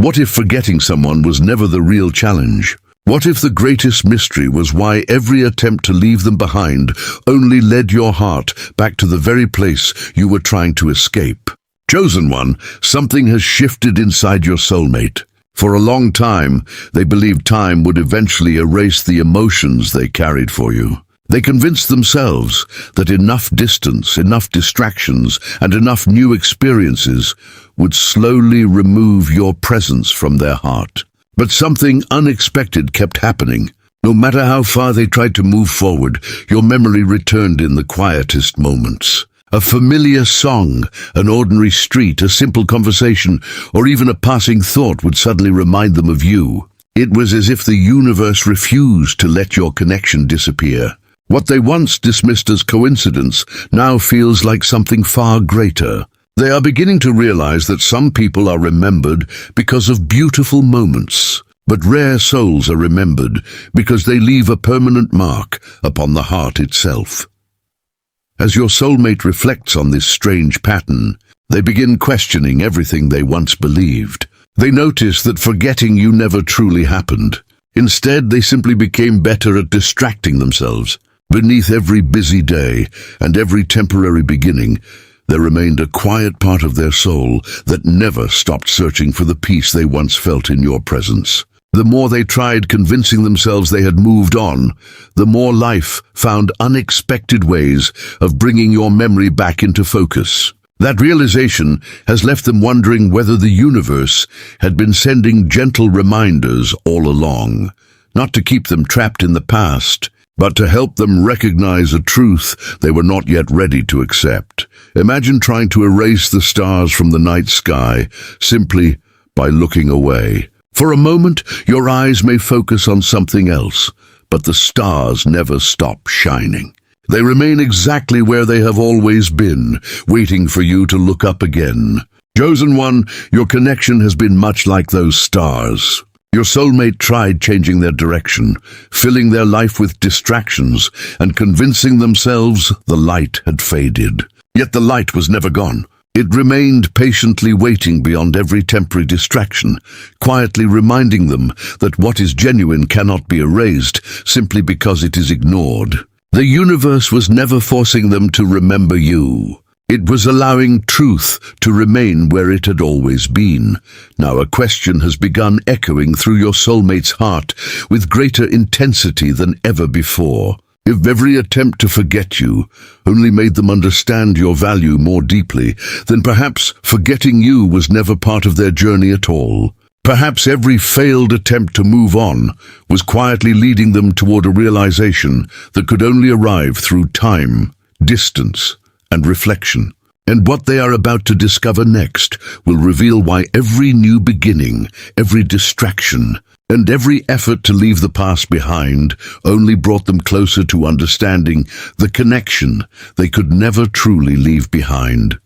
What if forgetting someone was never the real challenge? What if the greatest mystery was why every attempt to leave them behind only led your heart back to the very place you were trying to escape? Chosen one, something has shifted inside your soulmate. For a long time, they believed time would eventually erase the emotions they carried for you. They convinced themselves that enough distance, enough distractions, and enough new experiences would slowly remove your presence from their heart. But something unexpected kept happening. No matter how far they tried to move forward, your memory returned in the quietest moments. A familiar song, an ordinary street, a simple conversation, or even a passing thought would suddenly remind them of you. It was as if the universe refused to let your connection disappear. What they once dismissed as coincidence now feels like something far greater. They are beginning to realize that some people are remembered because of beautiful moments, but rare souls are remembered because they leave a permanent mark upon the heart itself. As your soulmate reflects on this strange pattern, they begin questioning everything they once believed. They notice that forgetting you never truly happened. Instead, they simply became better at distracting themselves. Beneath every busy day and every temporary beginning, there remained a quiet part of their soul that never stopped searching for the peace they once felt in your presence. The more they tried convincing themselves they had moved on, the more life found unexpected ways of bringing your memory back into focus. That realization has left them wondering whether the universe had been sending gentle reminders all along, not to keep them trapped in the past, but to help them recognize a truth they were not yet ready to accept. Imagine trying to erase the stars from the night sky simply by looking away. For a moment, your eyes may focus on something else, but the stars never stop shining. They remain exactly where they have always been, waiting for you to look up again. Chosen one, your connection has been much like those stars. Your soulmate tried changing their direction, filling their life with distractions, and convincing themselves the light had faded. Yet the light was never gone. It remained patiently waiting beyond every temporary distraction, quietly reminding them that what is genuine cannot be erased simply because it is ignored. The universe was never forcing them to remember you. It was allowing truth to remain where it had always been. Now a question has begun echoing through your soulmate's heart with greater intensity than ever before. If every attempt to forget you only made them understand your value more deeply, then perhaps forgetting you was never part of their journey at all. Perhaps every failed attempt to move on was quietly leading them toward a realization that could only arrive through time, distance, and reflection. And what they are about to discover next will reveal why every new beginning, every distraction, and every effort to leave the past behind only brought them closer to understanding the connection they could never truly leave behind.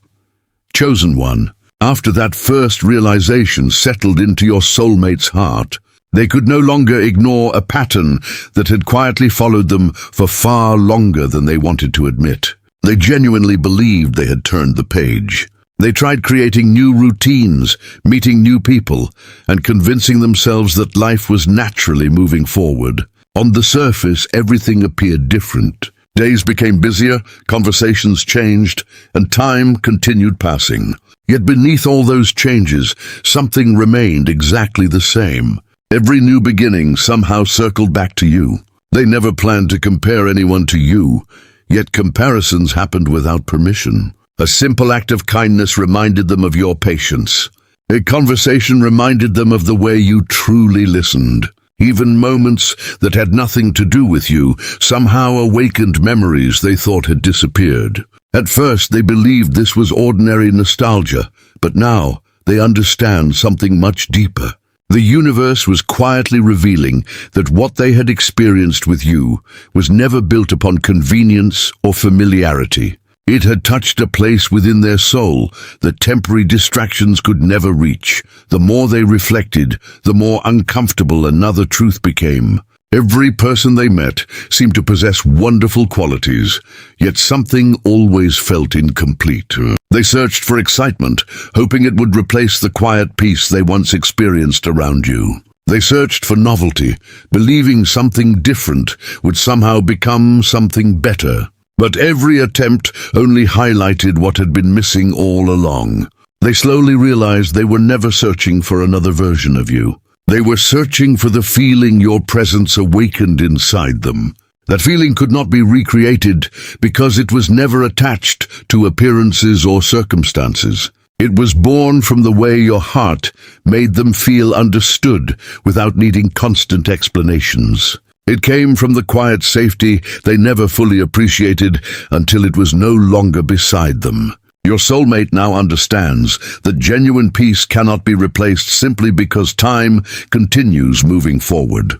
Chosen one, after that first realization settled into your soulmate's heart, they could no longer ignore a pattern that had quietly followed them for far longer than they wanted to admit. They genuinely believed they had turned the page. They tried creating new routines, meeting new people, and convincing themselves that life was naturally moving forward. On the surface, everything appeared different. Days became busier, conversations changed, and time continued passing. Yet beneath all those changes, something remained exactly the same. Every new beginning somehow circled back to you. They never planned to compare anyone to you, yet comparisons happened without permission. A simple act of kindness reminded them of your patience. A conversation reminded them of the way you truly listened. Even moments that had nothing to do with you somehow awakened memories they thought had disappeared. At first they believed this was ordinary nostalgia, but now they understand something much deeper. The universe was quietly revealing that what they had experienced with you was never built upon convenience or familiarity. It had touched a place within their soul that temporary distractions could never reach. The more they reflected, the more uncomfortable another truth became. Every person they met seemed to possess wonderful qualities, yet something always felt incomplete. They searched for excitement, hoping it would replace the quiet peace they once experienced around you. They searched for novelty, believing something different would somehow become something better. But every attempt only highlighted what had been missing all along. They slowly realized they were never searching for another version of you. They were searching for the feeling your presence awakened inside them. That feeling could not be recreated because it was never attached to appearances or circumstances. It was born from the way your heart made them feel understood without needing constant explanations. It came from the quiet safety they never fully appreciated until it was no longer beside them. Your soulmate now understands that genuine peace cannot be replaced simply because time continues moving forward.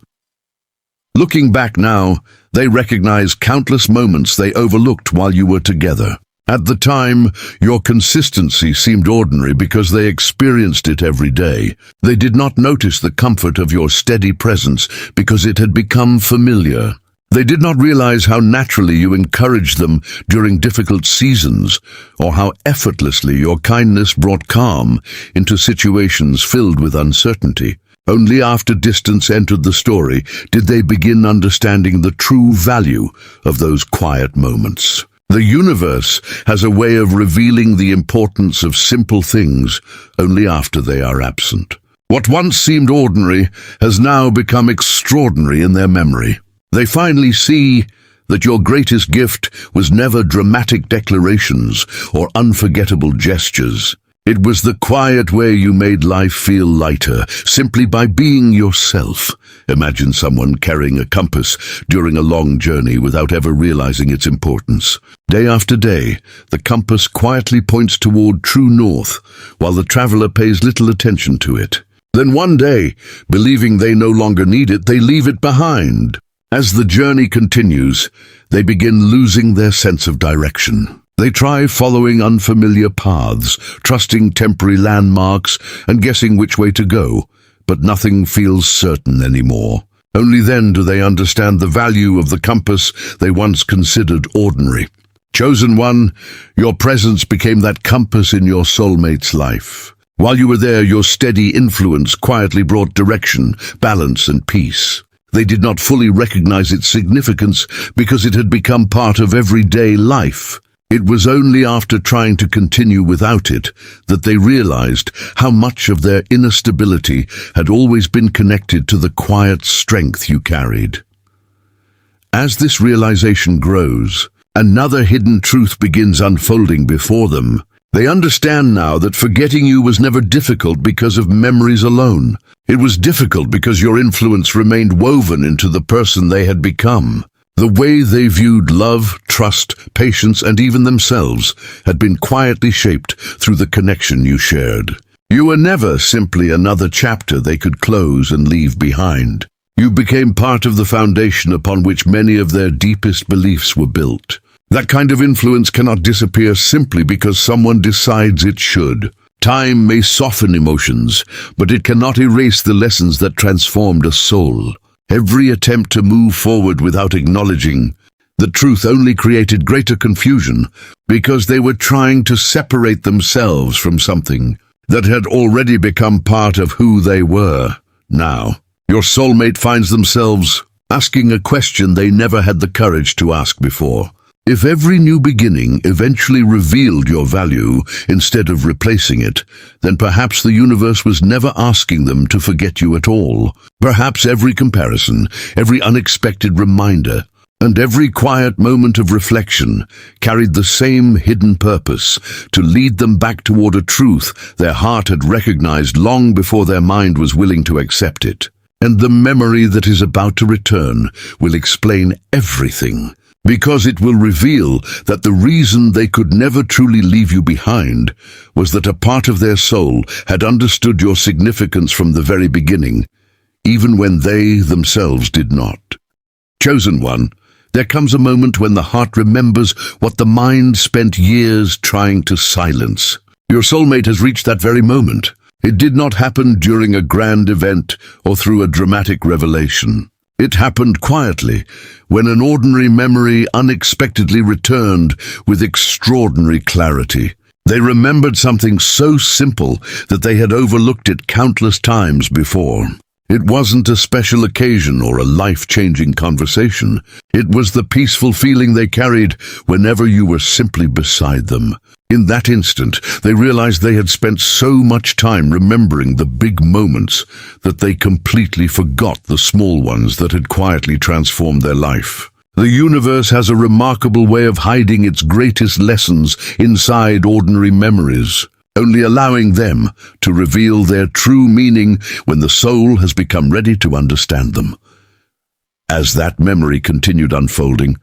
Looking back now, they recognize countless moments they overlooked while you were together. At the time, your consistency seemed ordinary because they experienced it every day. They did not notice the comfort of your steady presence because it had become familiar. They did not realize how naturally you encouraged them during difficult seasons, or how effortlessly your kindness brought calm into situations filled with uncertainty. Only after distance entered the story did they begin understanding the true value of those quiet moments. The universe has a way of revealing the importance of simple things only after they are absent. What once seemed ordinary has now become extraordinary in their memory. They finally see that your greatest gift was never dramatic declarations or unforgettable gestures. It was the quiet way you made life feel lighter, simply by being yourself. Imagine someone carrying a compass during a long journey without ever realizing its importance. Day after day, the compass quietly points toward true north, while the traveler pays little attention to it. Then one day, believing they no longer need it, they leave it behind. As the journey continues, they begin losing their sense of direction. They try following unfamiliar paths, trusting temporary landmarks and guessing which way to go, but nothing feels certain anymore. Only then do they understand the value of the compass they once considered ordinary. Chosen one, your presence became that compass in your soulmate's life. While you were there, your steady influence quietly brought direction, balance, and peace. They did not fully recognize its significance because it had become part of everyday life. It was only after trying to continue without it that they realized how much of their inner stability had always been connected to the quiet strength you carried. As this realization grows, another hidden truth begins unfolding before them. They understand now that forgetting you was never difficult because of memories alone. It was difficult because your influence remained woven into the person they had become. The way they viewed love, trust, patience, and even themselves had been quietly shaped through the connection you shared. You were never simply another chapter they could close and leave behind. You became part of the foundation upon which many of their deepest beliefs were built. That kind of influence cannot disappear simply because someone decides it should. Time may soften emotions, but it cannot erase the lessons that transformed a soul. Every attempt to move forward without acknowledging the truth only created greater confusion because they were trying to separate themselves from something that had already become part of who they were. Now, your soulmate finds themselves asking a question they never had the courage to ask before. If every new beginning eventually revealed your value instead of replacing it, then perhaps the universe was never asking them to forget you at all. Perhaps every comparison, every unexpected reminder, and every quiet moment of reflection carried the same hidden purpose, to lead them back toward a truth their heart had recognized long before their mind was willing to accept it. And the memory that is about to return will explain everything, because it will reveal that the reason they could never truly leave you behind was that a part of their soul had understood your significance from the very beginning, even when they themselves did not. Chosen one, there comes a moment when the heart remembers what the mind spent years trying to silence. Your soulmate has reached that very moment. It did not happen during a grand event or through a dramatic revelation. It happened quietly, when an ordinary memory unexpectedly returned with extraordinary clarity. They remembered something so simple that they had overlooked it countless times before. It wasn't a special occasion or a life-changing conversation. It was the peaceful feeling they carried whenever you were simply beside them. In that instant, they realized they had spent so much time remembering the big moments that they completely forgot the small ones that had quietly transformed their life. The universe has a remarkable way of hiding its greatest lessons inside ordinary memories, only allowing them to reveal their true meaning when the soul has become ready to understand them. As that memory continued unfolding,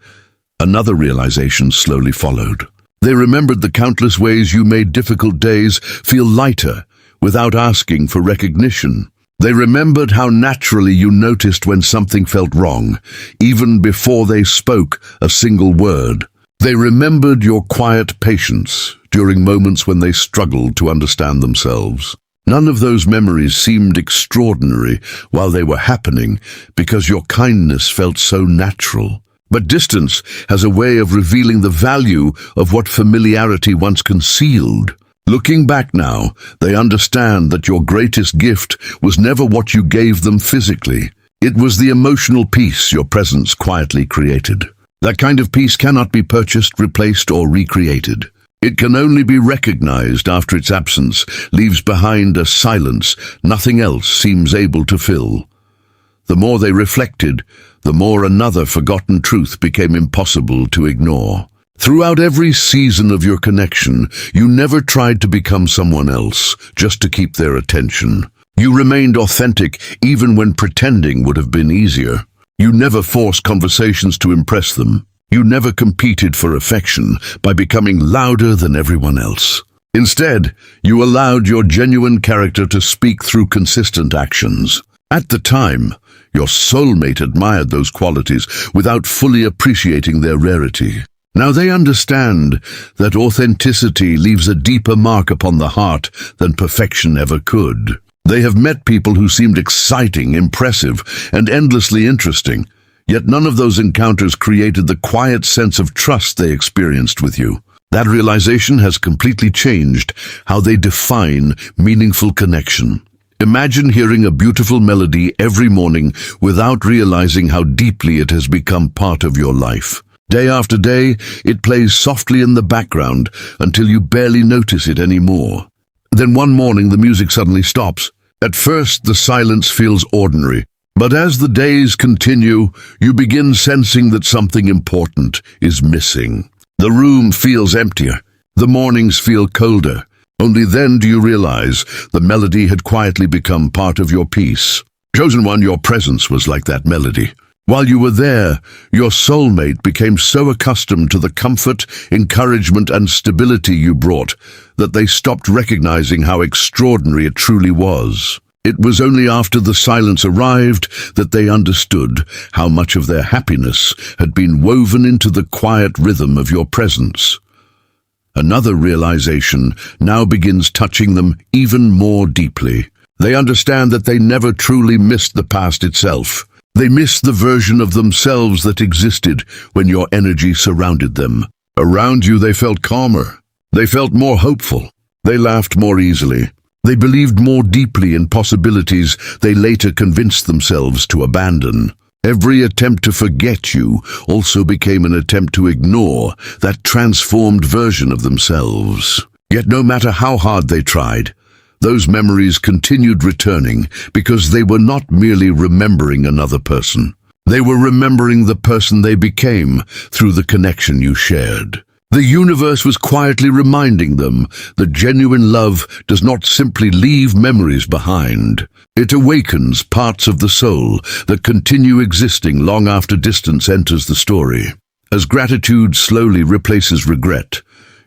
another realization slowly followed. They remembered the countless ways you made difficult days feel lighter without asking for recognition. They remembered how naturally you noticed when something felt wrong, even before they spoke a single word. They remembered your quiet patience during moments when they struggled to understand themselves. None of those memories seemed extraordinary while they were happening because your kindness felt so natural. But distance has a way of revealing the value of what familiarity once concealed. Looking back now, they understand that your greatest gift was never what you gave them physically. It was the emotional peace your presence quietly created. That kind of peace cannot be purchased, replaced, or recreated. It can only be recognized after its absence leaves behind a silence nothing else seems able to fill. The more they reflected, the more another forgotten truth became impossible to ignore. Throughout every season of your connection, you never tried to become someone else just to keep their attention. You remained authentic even when pretending would have been easier. You never forced conversations to impress them. You never competed for affection by becoming louder than everyone else. Instead, you allowed your genuine character to speak through consistent actions. At the time, your soulmate admired those qualities without fully appreciating their rarity. Now they understand that authenticity leaves a deeper mark upon the heart than perfection ever could. They have met people who seemed exciting, impressive, and endlessly interesting, yet none of those encounters created the quiet sense of trust they experienced with you. That realization has completely changed how they define meaningful connection. Imagine hearing a beautiful melody every morning without realizing how deeply it has become part of your life. Day after day, it plays softly in the background until you barely notice it anymore. Then one morning the music suddenly stops. At first the silence feels ordinary, but as the days continue, you begin sensing that something important is missing. The room feels emptier. The mornings feel colder. Only then do you realize the melody had quietly become part of your peace. Chosen one, your presence was like that melody. While you were there, your soulmate became so accustomed to the comfort, encouragement, and stability you brought that they stopped recognizing how extraordinary it truly was. It was only after the silence arrived that they understood how much of their happiness had been woven into the quiet rhythm of your presence. Another realization now begins touching them even more deeply. They understand that they never truly missed the past itself. They missed the version of themselves that existed when your energy surrounded them. Around you they felt calmer. They felt more hopeful. They laughed more easily. They believed more deeply in possibilities they later convinced themselves to abandon. Every attempt to forget you also became an attempt to ignore that transformed version of themselves. Yet no matter how hard they tried, those memories continued returning because they were not merely remembering another person. They were remembering the person they became through the connection you shared. The universe was quietly reminding them that genuine love does not simply leave memories behind. It awakens parts of the soul that continue existing long after distance enters the story. As gratitude slowly replaces regret,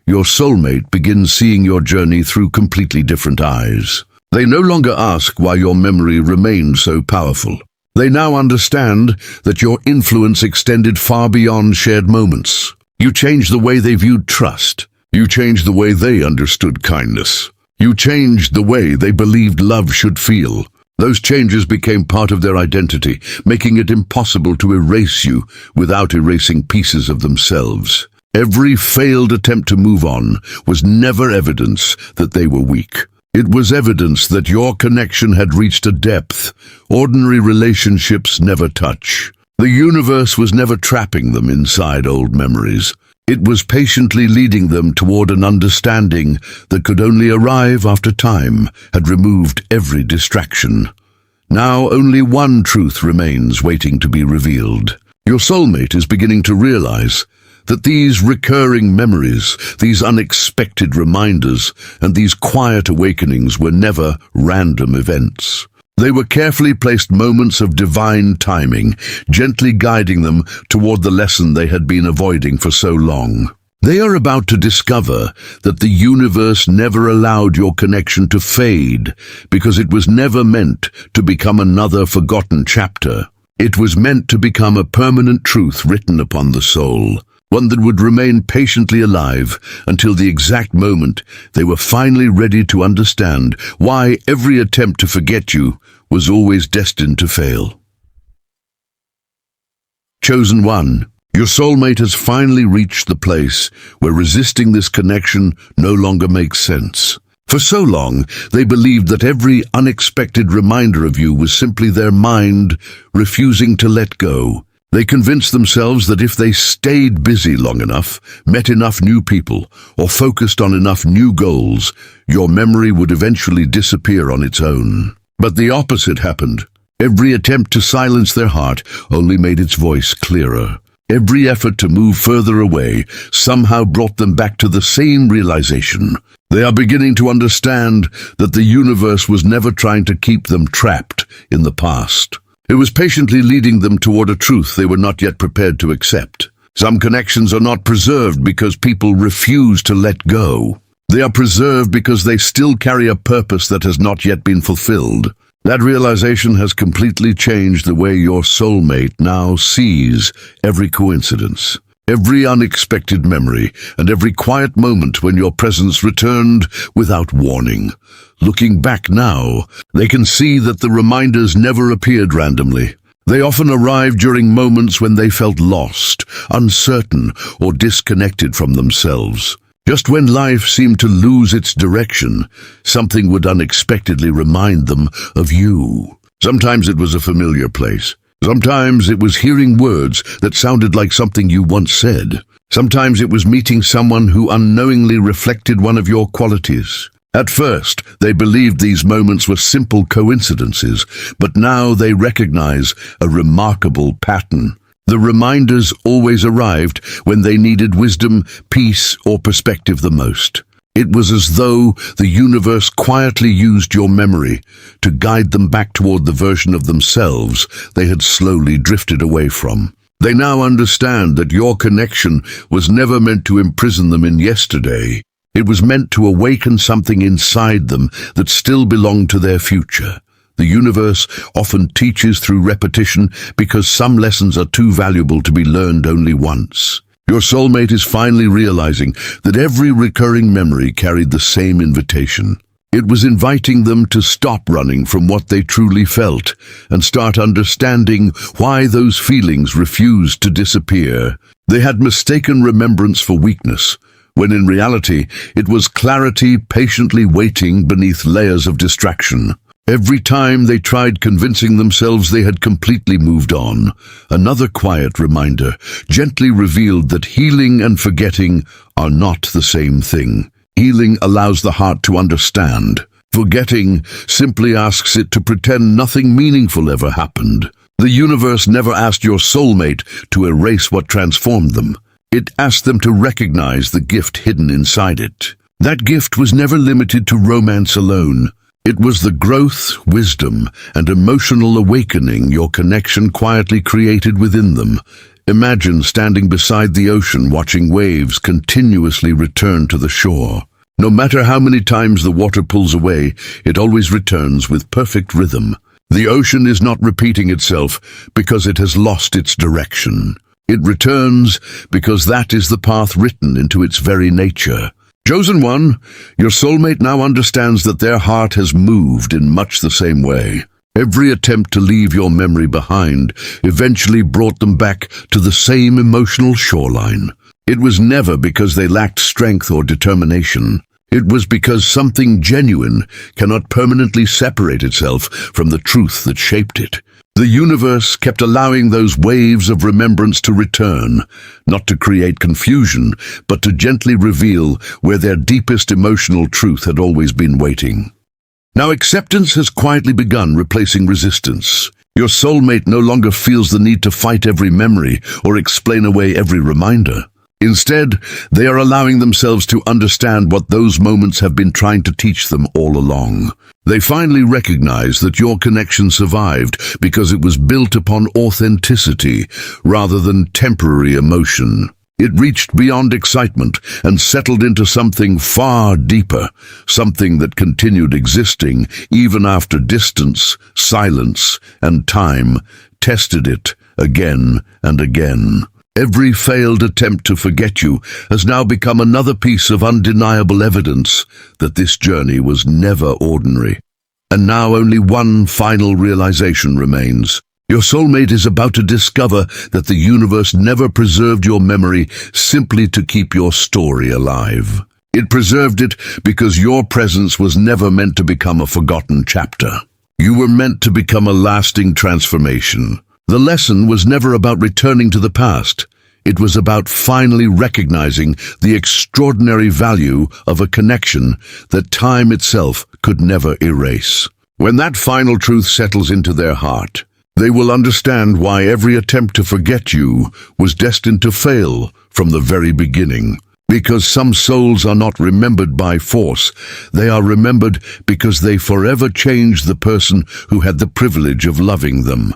your soulmate begins seeing your journey through completely different eyes. They no longer ask why your memory remained so powerful. They now understand that your influence extended far beyond shared moments. You changed the way they viewed trust. You changed the way they understood kindness. You changed the way they believed love should feel. Those changes became part of their identity, making it impossible to erase you without erasing pieces of themselves. Every failed attempt to move on was never evidence that they were weak. It was evidence that your connection had reached a depth ordinary relationships never touch. The universe was never trapping them inside old memories. It was patiently leading them toward an understanding that could only arrive after time had removed every distraction. Now only one truth remains waiting to be revealed. Your soulmate is beginning to realize that these recurring memories, these unexpected reminders, and these quiet awakenings were never random events. They were carefully placed moments of divine timing, gently guiding them toward the lesson they had been avoiding for so long. They are about to discover that the universe never allowed your connection to fade because it was never meant to become another forgotten chapter. It was meant to become a permanent truth written upon the soul, one that would remain patiently alive until the exact moment they were finally ready to understand why every attempt to forget you was always destined to fail. Chosen one, your soulmate has finally reached the place where resisting this connection no longer makes sense. For so long, they believed that every unexpected reminder of you was simply their mind refusing to let go. They convinced themselves that if they stayed busy long enough, met enough new people, or focused on enough new goals, your memory would eventually disappear on its own. But the opposite happened. Every attempt to silence their heart only made its voice clearer. Every effort to move further away somehow brought them back to the same realization. They are beginning to understand that the universe was never trying to keep them trapped in the past. It was patiently leading them toward a truth they were not yet prepared to accept. Some connections are not preserved because people refuse to let go. They are preserved because they still carry a purpose that has not yet been fulfilled. That realization has completely changed the way your soulmate now sees every coincidence, every unexpected memory, and every quiet moment when your presence returned without warning. Looking back now, they can see that the reminders never appeared randomly. They often arrived during moments when they felt lost, uncertain, or disconnected from themselves. Just when life seemed to lose its direction, something would unexpectedly remind them of you. Sometimes it was a familiar place. Sometimes it was hearing words that sounded like something you once said. Sometimes it was meeting someone who unknowingly reflected one of your qualities. At first, they believed these moments were simple coincidences, but now they recognize a remarkable pattern. The reminders always arrived when they needed wisdom, peace, or perspective the most. It was as though the universe quietly used your memory to guide them back toward the version of themselves they had slowly drifted away from. They now understand that your connection was never meant to imprison them in yesterday. It was meant to awaken something inside them that still belonged to their future. The universe often teaches through repetition because some lessons are too valuable to be learned only once. Your soulmate is finally realizing that every recurring memory carried the same invitation. It was inviting them to stop running from what they truly felt and start understanding why those feelings refused to disappear. They had mistaken remembrance for weakness, when in reality it was clarity patiently waiting beneath layers of distraction. Every time they tried convincing themselves they had completely moved on, another quiet reminder gently revealed that healing and forgetting are not the same thing. Healing allows the heart to understand. Forgetting simply asks it to pretend nothing meaningful ever happened. The universe never asked your soulmate to erase what transformed them. It asked them to recognize the gift hidden inside it. That gift was never limited to romance alone. It was the growth, wisdom, and emotional awakening your connection quietly created within them. Imagine standing beside the ocean watching waves continuously return to the shore. No matter how many times the water pulls away, it always returns with perfect rhythm. The ocean is not repeating itself because it has lost its direction. It returns because that is the path written into its very nature. Chosen one, your soulmate now understands that their heart has moved in much the same way. Every attempt to leave your memory behind eventually brought them back to the same emotional shoreline. It was never because they lacked strength or determination. It was because something genuine cannot permanently separate itself from the truth that shaped it. The universe kept allowing those waves of remembrance to return, not to create confusion, but to gently reveal where their deepest emotional truth had always been waiting. Now acceptance has quietly begun replacing resistance. Your soulmate no longer feels the need to fight every memory or explain away every reminder. Instead, they are allowing themselves to understand what those moments have been trying to teach them all along. They finally recognize that your connection survived because it was built upon authenticity rather than temporary emotion. It reached beyond excitement and settled into something far deeper, something that continued existing even after distance, silence, and time tested it again and again. Every failed attempt to forget you has now become another piece of undeniable evidence that this journey was never ordinary. And now only one final realization remains. Your soulmate is about to discover that the universe never preserved your memory simply to keep your story alive. It preserved it because your presence was never meant to become a forgotten chapter. You were meant to become a lasting transformation. The lesson was never about returning to the past. It was about finally recognizing the extraordinary value of a connection that time itself could never erase. When that final truth settles into their heart, they will understand why every attempt to forget you was destined to fail from the very beginning. Because some souls are not remembered by force, they are remembered because they forever changed the person who had the privilege of loving them.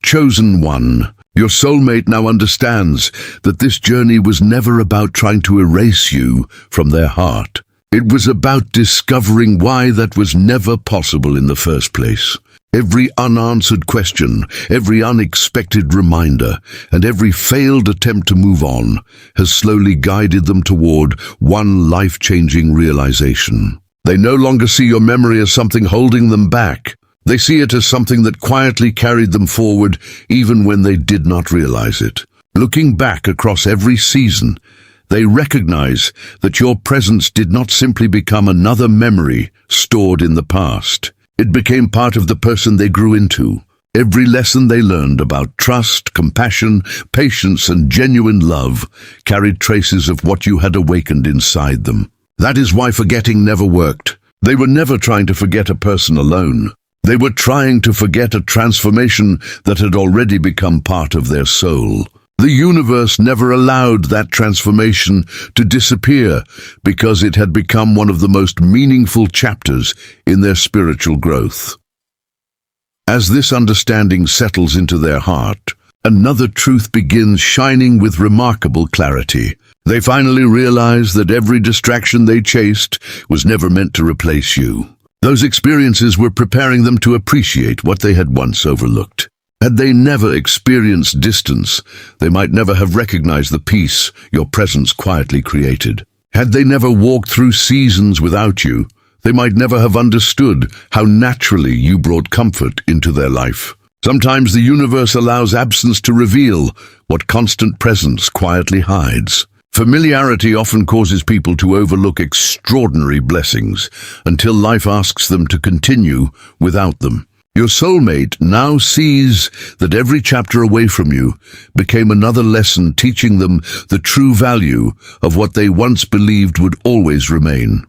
Chosen one, your soulmate now understands that this journey was never about trying to erase you from their heart. It was about discovering why that was never possible in the first place. Every unanswered question, every unexpected reminder, and every failed attempt to move on has slowly guided them toward one life-changing realization. They no longer see your memory as something holding them back. They see it as something that quietly carried them forward even when they did not realize it. Looking back across every season, they recognize that your presence did not simply become another memory stored in the past. It became part of the person they grew into. Every lesson they learned about trust, compassion, patience, and genuine love carried traces of what you had awakened inside them. That is why forgetting never worked. They were never trying to forget a person alone. They were trying to forget a transformation that had already become part of their soul. The universe never allowed that transformation to disappear because it had become one of the most meaningful chapters in their spiritual growth. As this understanding settles into their heart, another truth begins shining with remarkable clarity. They finally realize that every distraction they chased was never meant to replace you. Those experiences were preparing them to appreciate what they had once overlooked. Had they never experienced distance, they might never have recognized the peace your presence quietly created. Had they never walked through seasons without you, they might never have understood how naturally you brought comfort into their life. Sometimes the universe allows absence to reveal what constant presence quietly hides. Familiarity often causes people to overlook extraordinary blessings until life asks them to continue without them. Your soulmate now sees that every chapter away from you became another lesson teaching them the true value of what they once believed would always remain.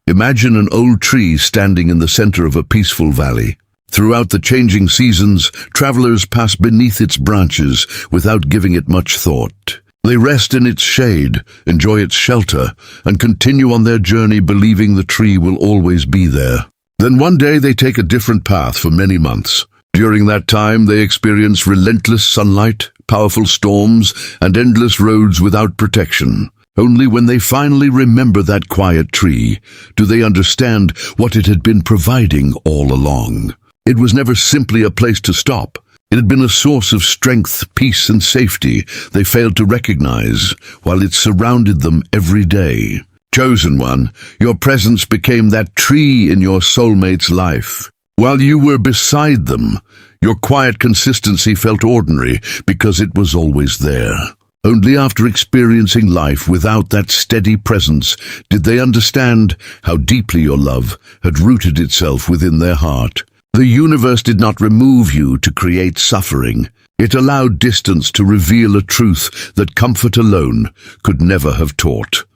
Imagine an old tree standing in the center of a peaceful valley. Throughout the changing seasons, travelers pass beneath its branches without giving it much thought. They rest in its shade, enjoy its shelter, and continue on their journey believing the tree will always be there. Then one day they take a different path for many months. During that time they experience relentless sunlight, powerful storms, and endless roads without protection. Only when they finally remember that quiet tree do they understand what it had been providing all along. It was never simply a place to stop. It had been a source of strength, peace, and safety they failed to recognize while it surrounded them every day. Chosen one, your presence became that tree in your soulmate's life. While you were beside them, your quiet consistency felt ordinary because it was always there. Only after experiencing life without that steady presence did they understand how deeply your love had rooted itself within their heart. The universe did not remove you to create suffering. It allowed distance to reveal a truth that comfort alone could never have taught.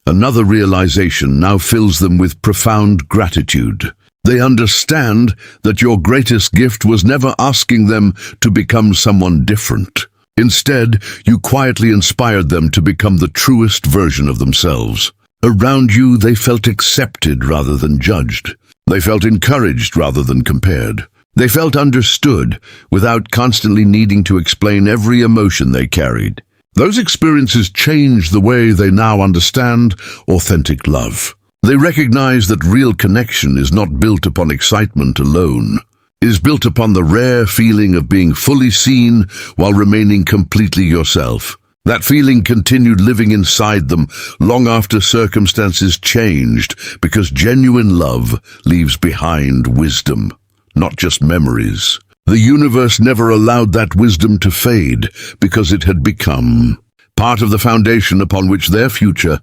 Another realization now fills them with profound gratitude. They understand that your greatest gift was never asking them to become someone different. Instead, you quietly inspired them to become the truest version of themselves. Around you, they felt accepted rather than judged. They felt encouraged rather than compared. They felt understood without constantly needing to explain every emotion they carried. Those experiences changed the way they now understand authentic love. They recognize that real connection is not built upon excitement alone. It is built upon the rare feeling of being fully seen while remaining completely yourself. That feeling continued living inside them long after circumstances changed, because genuine love leaves behind wisdom, not just memories. The universe never allowed that wisdom to fade because it had become part of the foundation upon which their future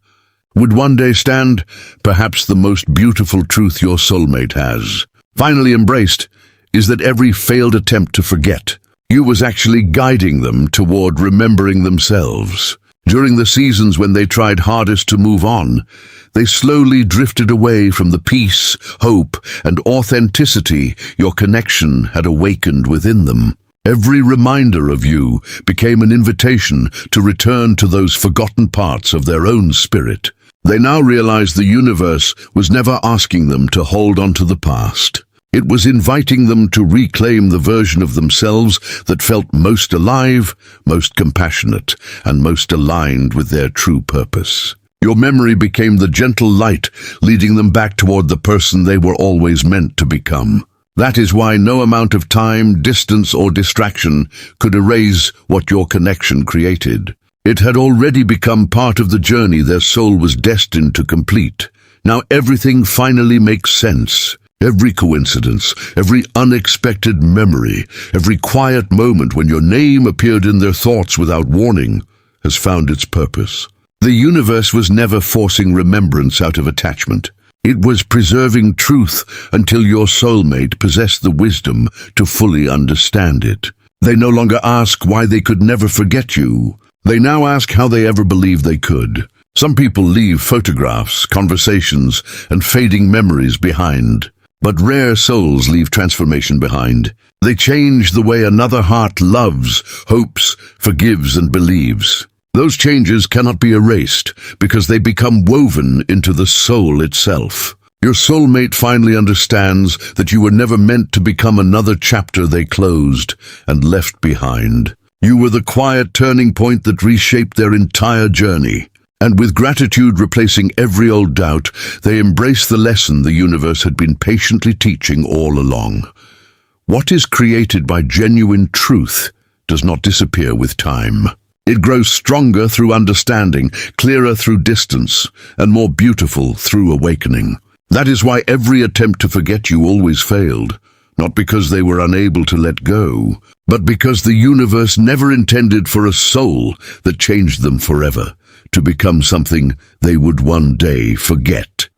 would one day stand. Perhaps the most beautiful truth your soulmate has finally embraced is that every failed attempt to forget you was actually guiding them toward remembering themselves. During the seasons when they tried hardest to move on, they slowly drifted away from the peace, hope, and authenticity your connection had awakened within them. Every reminder of you became an invitation to return to those forgotten parts of their own spirit. They now realized the universe was never asking them to hold on to the past. It was inviting them to reclaim the version of themselves that felt most alive, most compassionate, and most aligned with their true purpose. Your memory became the gentle light, leading them back toward the person they were always meant to become. That is why no amount of time, distance, or distraction could erase what your connection created. It had already become part of the journey their soul was destined to complete. Now everything finally makes sense. Every coincidence, every unexpected memory, every quiet moment when your name appeared in their thoughts without warning, has found its purpose. The universe was never forcing remembrance out of attachment. It was preserving truth until your soulmate possessed the wisdom to fully understand it. They no longer ask why they could never forget you. They now ask how they ever believed they could. Some people leave photographs, conversations, and fading memories behind. But rare souls leave transformation behind. They change the way another heart loves, hopes, forgives, and believes. Those changes cannot be erased because they become woven into the soul itself. Your soulmate finally understands that you were never meant to become another chapter they closed and left behind. You were the quiet turning point that reshaped their entire journey. And with gratitude replacing every old doubt, they embrace the lesson the universe had been patiently teaching all along. What is created by genuine truth does not disappear with time. It grows stronger through understanding, clearer through distance, and more beautiful through awakening. That is why every attempt to forget you always failed, not because they were unable to let go, but because the universe never intended for a soul that changed them forever to become something they would one day forget.